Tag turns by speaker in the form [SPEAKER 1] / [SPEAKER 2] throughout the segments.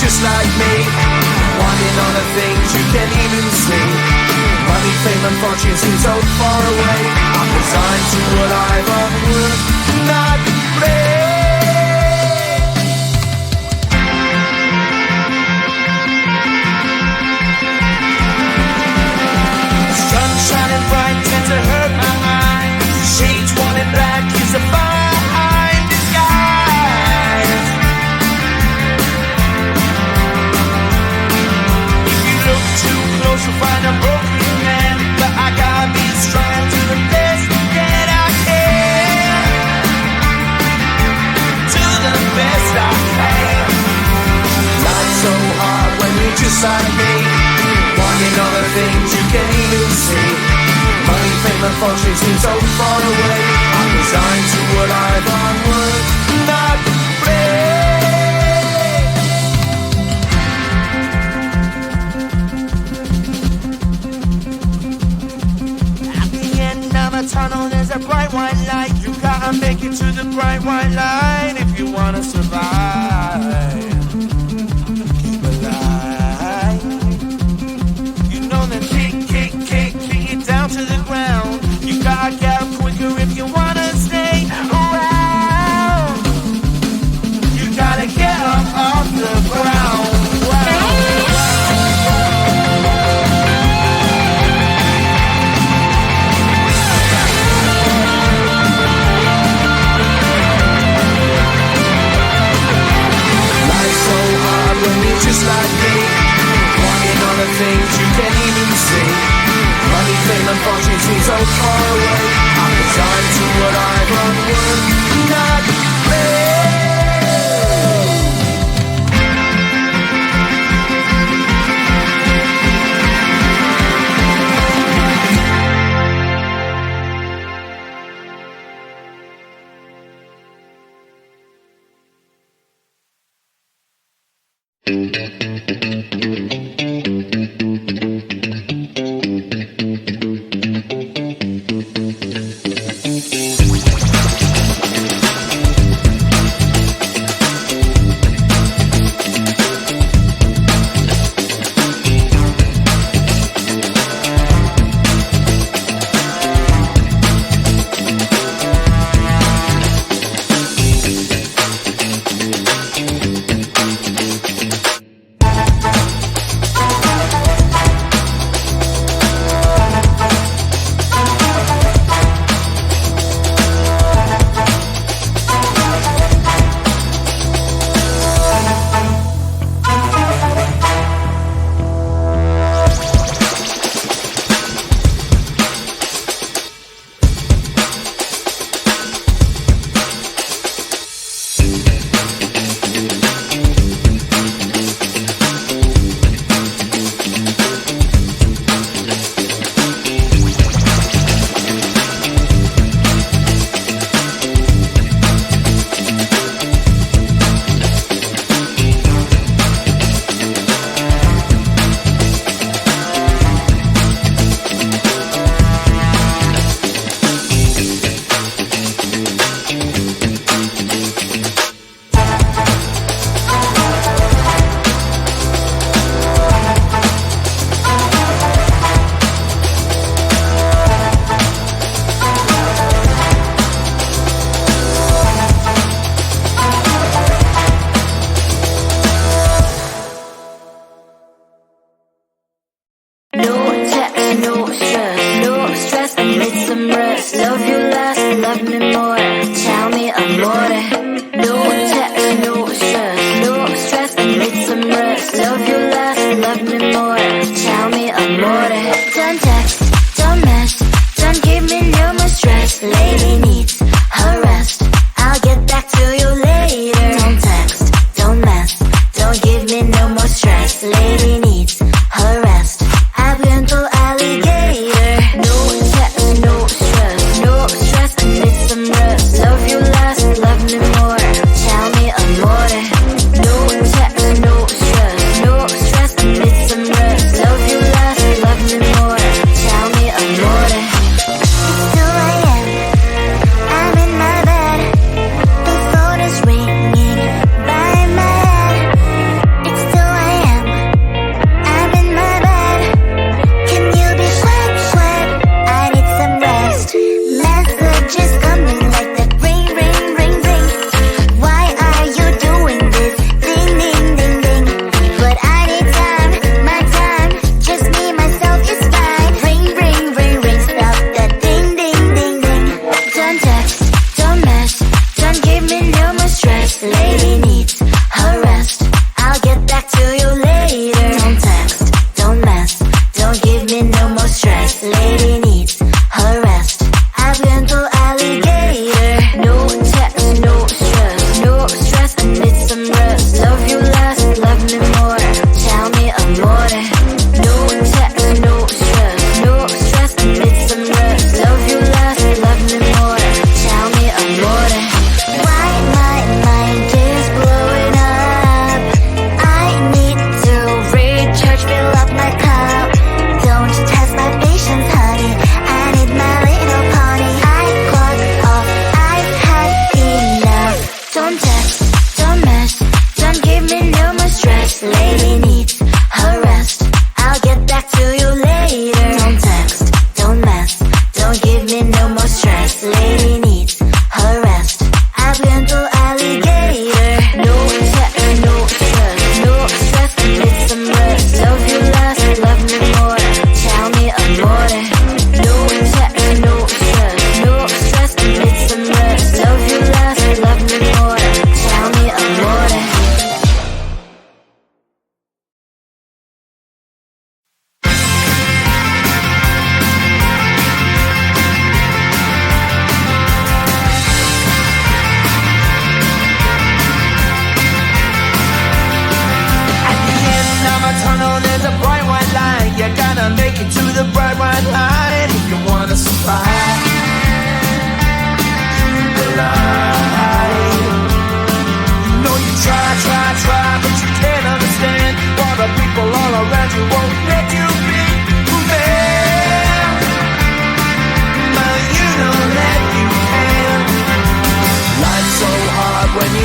[SPEAKER 1] just like me, wanting all the things you can't even see. Money, fame and fortune seem so far away. I'm resigned to a life of work, not play. Sun shining bright tends to hurt my mind. Shades worn in black is a fine disguise. If you look too close you'll find a broken man, but I gotta be strong to the best that I can. To the best I can. Life's so hard when you're just like me, wanting all the things you can't even see. Money, fame and fortune seem so far away. I'm resigned to a life on work, not play. At the end of a tunnel there's a bright white light. You gotta make it to the bright white light if you wanna survive. Keep alive. You know that kick it down to the ground. You gotta get up quicker if you wanna stay around. You gotta get up off the ground. fortune seems so far away. I'm resigned to what I've unworked, not made.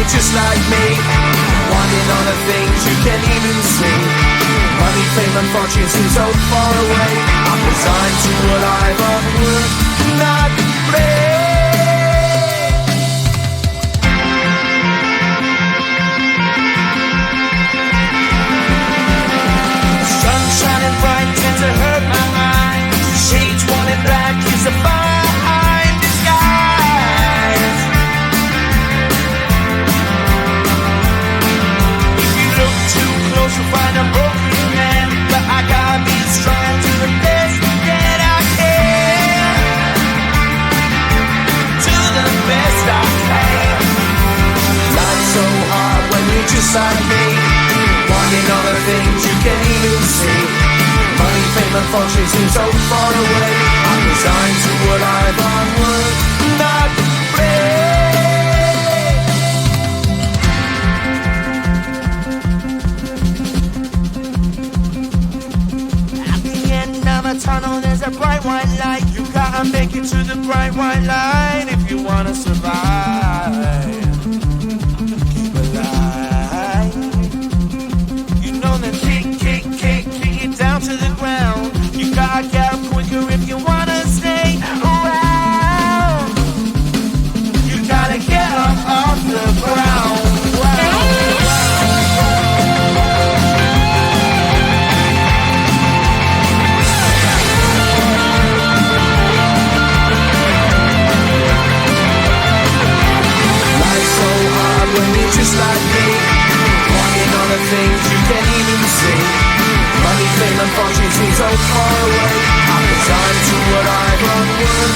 [SPEAKER 1] you're just like me, wanting all the things you can't even see. Money, fame and fortune seem so far away. I'm resigned to what I've unwould not play. Sun shining bright tends to hurt my mind. Shades worn in black is a fine disguise. If you look too close you'll find a broken man, but I gotta be strong to the best that I can. To the best I can. Life's so hard when you're just like me, wanting all the things you can't even see. Money, fame and fortune seem so far away. I'm resigned to what I've onward not play. At the end of a tunnel there's a bright white light. You gotta make it to the bright white light if you wanna survive. Keep alive. You know the kick it down to the ground. You gotta get up quicker if you wanna stay around. You gotta get up off the ground. Life's so hard when you're just like me, wanting all the things you can't even see. Money, fame and fortune seem so far away. I'm resigned to what I've onward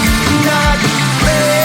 [SPEAKER 1] not play.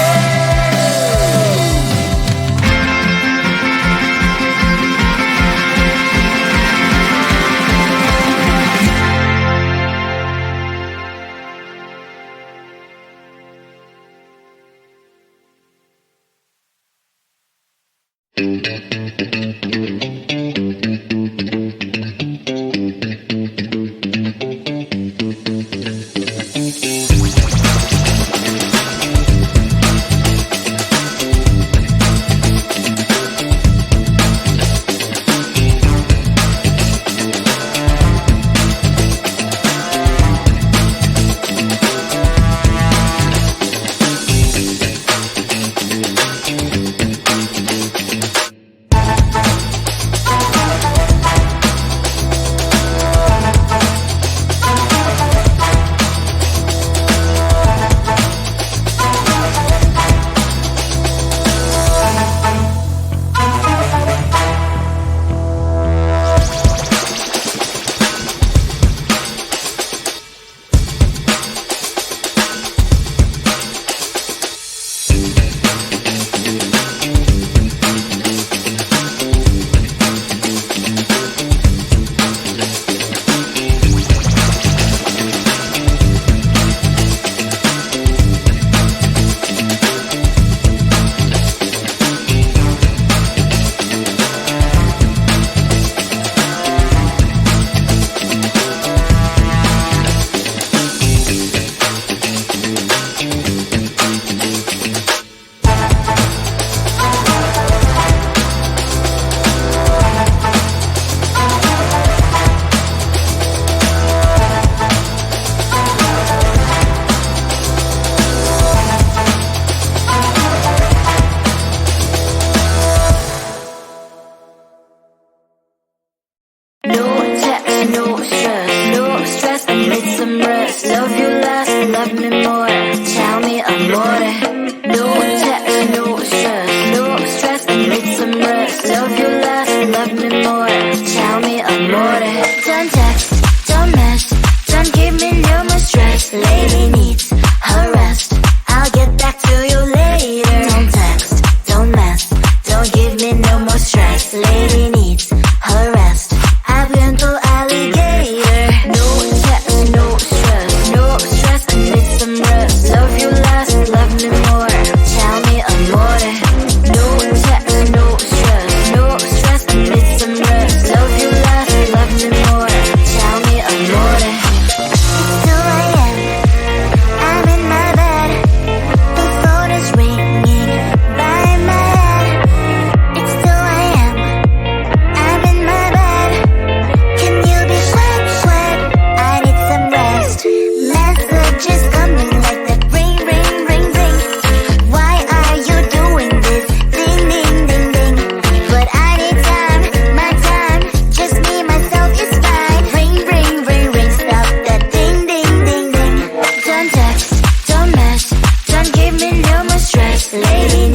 [SPEAKER 2] Lady